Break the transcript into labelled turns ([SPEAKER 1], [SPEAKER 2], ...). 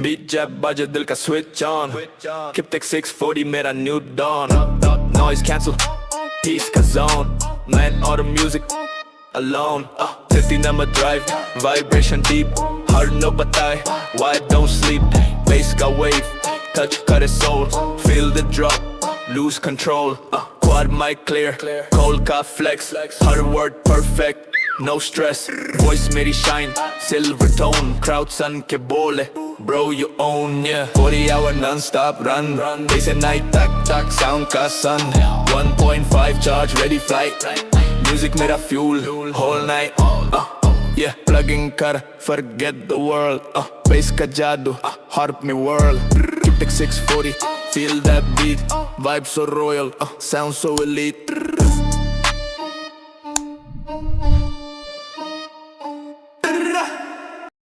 [SPEAKER 1] Beat jab baje dil ka switch on Kyptec 640 mera new dawn Noise cancel, peace ka zone Man or the music alone 50 number drive, vibration deep Heart no batay, why don't sleep Bass ka wave, touch kare soul Feel the drop, lose control Quad mic clear, cold ka flex Hard word perfect, no stress Voice meri shine, silver tone Crowd sun ke bole, bro you own yeah 40 hour non-stop run They say night tak tak sound ka sun 1.5 charge ready flight Music mera fuel, whole night yeah, plugging kar, forget the world Bass ka jadoo, harp me world Kyptec 640, feel that beat Vibe so royal, sound so elite